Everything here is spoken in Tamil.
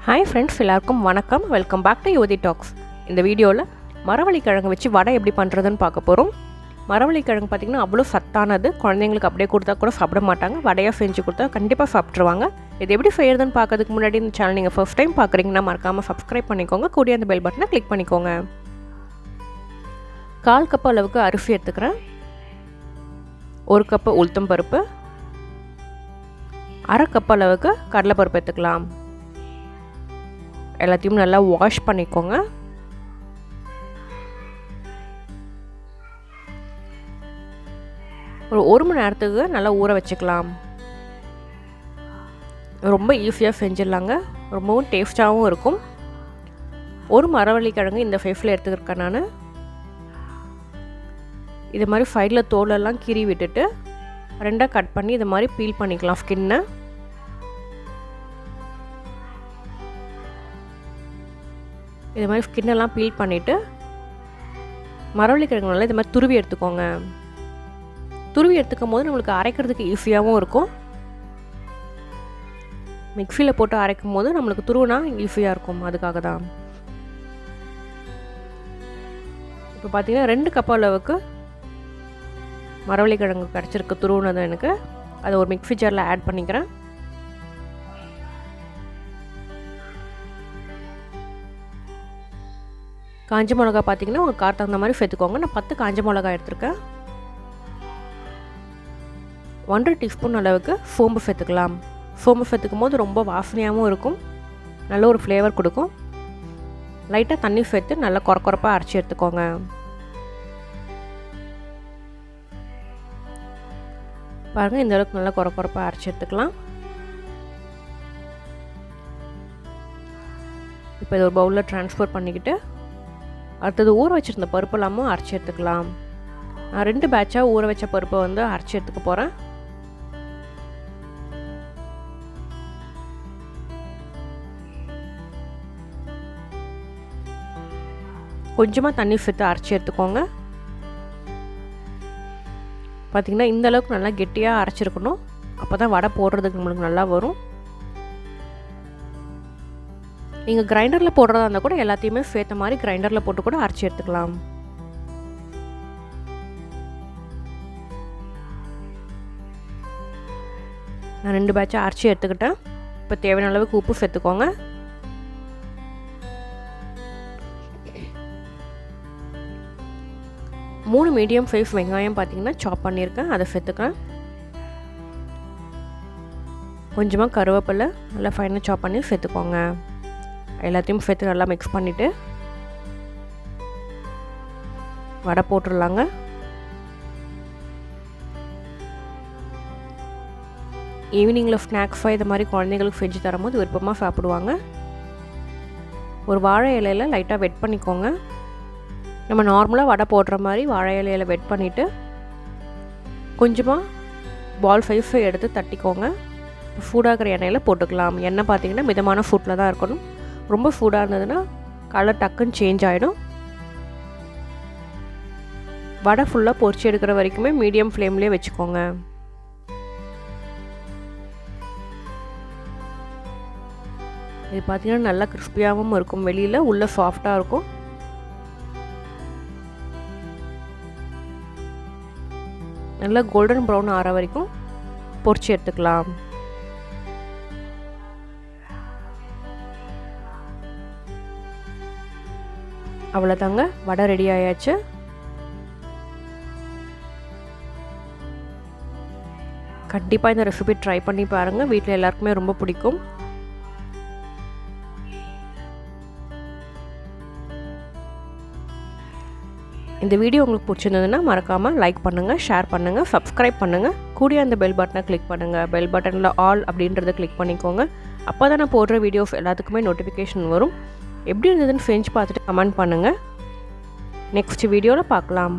Hi friends, எல்லாருக்கும் வணக்கம். Welcome back to Yuvathi talks. இந்த வீடியோவில் மரவள்ளி கிழங்கு வச்சு வடை எப்படி பண்ணுறதுன்னு பார்க்க போகிறோம். மரவள்ளி கிழங்கு பார்த்திங்கன்னா அவ்வளோ சத்தானது. குழந்தைங்களுக்கு அப்படியே கொடுத்தா கூட சாப்பிட மாட்டாங்க. வடையாக செஞ்சு கொடுத்தா கண்டிப்பாக சாப்பிட்ருவாங்க. இது எப்படி செய்யறதுன்னு பார்க்கறதுக்கு முன்னாடி இந்த சேனல் நீங்கள் ஃபர்ஸ்ட் டைம் பார்க்குறீங்கன்னா மறக்காமல் சப்ஸ்கிரைப் பண்ணிக்கோங்க. கூடிய அந்த பெல் பட்டனை கிளிக் பண்ணிக்கோங்க. 1/4 கப் அளவுக்கு அரிசி எடுத்துக்கிறேன். 1 கப்பு உளுத்தம் பருப்பு, 1/2 கப் அளவுக்கு கடலைப்பருப்பு எடுத்துக்கலாம். எல்லாத்தையும் நல்லா வாஷ் பண்ணிக்கோங்க. ஒரு 1 மணி நேரத்துக்கு நல்லா ஊற வச்சுக்கலாம். ரொம்ப ஈஸியாக செஞ்சிடலாங்க. ரொம்பவும் டேஸ்ட்டாகவும் இருக்கும். ஒரு மரவள்ளி கிழங்கு இந்த சைஸில் எடுத்துக்கிறேன் நான். இது மாதிரி சைடில் தோலெல்லாம் கீறி விட்டுட்டு 2 கட் பண்ணி இது மாதிரி பீல் பண்ணிக்கலாம் ஸ்கின்னை. இது மாதிரி ஸ்கின்னெல்லாம் பீல் பண்ணிவிட்டு மரவள்ளி கிழங்கு நல்லா இது மாதிரி துருவி எடுத்துக்கோங்க. துருவி எடுத்துக்கும் போது நம்மளுக்கு அரைக்கிறதுக்கு ஈஸியாகவும் இருக்கும். மிக்சியில் போட்டு அரைக்கும் போது நம்மளுக்கு துருவினா ஈஸியாக இருக்கும். அதுக்காக தான். இப்போ பார்த்தீங்கன்னா 2 கப் அளவுக்கு மரவள்ளி கிழங்கு கிடச்சிருக்கு துருவுனது எனக்கு. அதை ஒரு மிக்ஸி ஜாரில் ஆட் பண்ணிக்கிறேன். காஞ்ச மிளகா பார்த்திங்கன்னா உங்கள் காரத்துக்கு தகுந்த மாதிரி சேர்த்துக்கோங்க. நான் 10 காஞ்ச மிளகா எடுத்துருக்கேன். 1/2 டீஸ்பூன் அளவுக்கு சோம்பு சேர்த்துக்கலாம். சோம்பு சேர்த்துக்கும் போது ரொம்ப வாசனையாகவும் இருக்கும். நல்ல ஒரு ஃப்ளேவர் கொடுக்கும். லைட்டாக தண்ணி சேர்த்து நல்லா கொரப்பாக அரைச்சி எடுத்துக்கோங்க. பாருங்கள், இந்த அளவுக்கு நல்லா கொரப்பாக அரைச்சி எடுத்துக்கலாம். இப்போ இது ஒரு பவுலில் ட்ரான்ஸ்ஃபர் பண்ணிக்கிட்டு அடுத்தது ஊற வச்சுருந்த பருப்பு எல்லாமும் அரைச்சி எடுத்துக்கலாம். நான் 2 பேட்சாக ஊற வச்ச பருப்பை வந்து அரைச்சி எடுத்துக்க போகிறேன். கொஞ்சமாக தண்ணி சேர்த்து அரைச்சி எடுத்துக்கோங்க. பார்த்திங்கன்னா இந்த அளவுக்கு நல்லா கெட்டியாக அரைச்சிருக்கணும். அப்போ தான் வடை போடுறதுக்கு நம்மளுக்கு நல்லா வரும். நீங்கள் கிரைண்டரில் போடுறதா இருந்தால் கூட எல்லாத்தையுமே சேர்த்த மாதிரி கிரைண்டரில் போட்டு கூட அரைச்சி எடுத்துக்கலாம். நான் 2 பேட்சாக அரைச்சி எடுத்துக்கிட்டேன். இப்போ தேவையான அளவுக்கு உப்பு சேர்த்துக்கோங்க. மூணு மீடியம் சைஸ் வெங்காயம் பார்த்தீங்கன்னா சாப் பண்ணியிருக்கேன். அதை சேர்த்துக்கிறேன். கொஞ்சமாக கருவேப்பிலை நல்லா ஃபைனாக சாப் பண்ணி சேர்த்துக்கோங்க. எல்லாத்தையும் சேர்த்து நல்லா மிக்ஸ் பண்ணிவிட்டு வடை போட்டுடலாங்க. ஈவினிங்கில் ஸ்நாக்ஸாக இது மாதிரி குழந்தைங்களுக்கு செஞ்சு தரும்போது விருப்பமாக சாப்பிடுவாங்க. ஒரு வாழை இலையில் லைட்டாக வெட் பண்ணிக்கோங்க. நம்ம நார்மலாக வடை போடுற மாதிரி வாழை இலையில் வெட் பண்ணிவிட்டு கொஞ்சமாக பால் சைஸை எடுத்து தட்டிக்கோங்க. சூடாகிற எண்ணெயில் போட்டுக்கலாம். எண்ணெய் பார்த்திங்கன்னா மிதமான சூட்டில் தான் இருக்கணும். ரொம்ப சூடாக இருந்ததுன்னா கலர் டக்குன்னு சேஞ்ச் ஆகிடும். வடை ஃபுல்லாக பொரிச்சு எடுக்கிற வரைக்குமே மீடியம் ஃப்ளேம்லேயே வச்சுக்கோங்க. இது பார்த்திங்கன்னா நல்லா கிறிஸ்பியாகவும் இருக்கும். வெளியில் உள்ள சாஃப்டாக இருக்கும். நல்லா கோல்டன் ப்ரௌன் ஆற வரைக்கும் பொரிச்சு எடுத்துக்கலாம். அவ்வளோதாங்க, வடை ரெடி ஆயாச்சு. கண்டிப்பாக இந்த ரெசிபி ட்ரை பண்ணி பாருங்கள். வீட்டில் எல்லாருக்குமே ரொம்ப பிடிக்கும். இந்த வீடியோ உங்களுக்கு பிடிச்சிருந்ததுன்னா மறக்காமல் லைக் பண்ணுங்கள், ஷேர் பண்ணுங்கள், சப்ஸ்கிரைப் பண்ணுங்கள். கூடிய அந்த பெல் பட்டனை கிளிக் பண்ணுங்கள். பெல் பட்டனில் ஆல் அப்படின்றத கிளிக் பண்ணிக்கோங்க. அப்போ தான் நான் போடுற வீடியோஸ் எல்லாத்துக்குமே நோட்டிஃபிகேஷன் வரும். எப்படி இருந்ததுன்னு செஞ்சு பார்த்துட்டு கமெண்ட் பண்ணுங்கள். நெக்ஸ்ட் வீடியோவில் பார்க்கலாம்.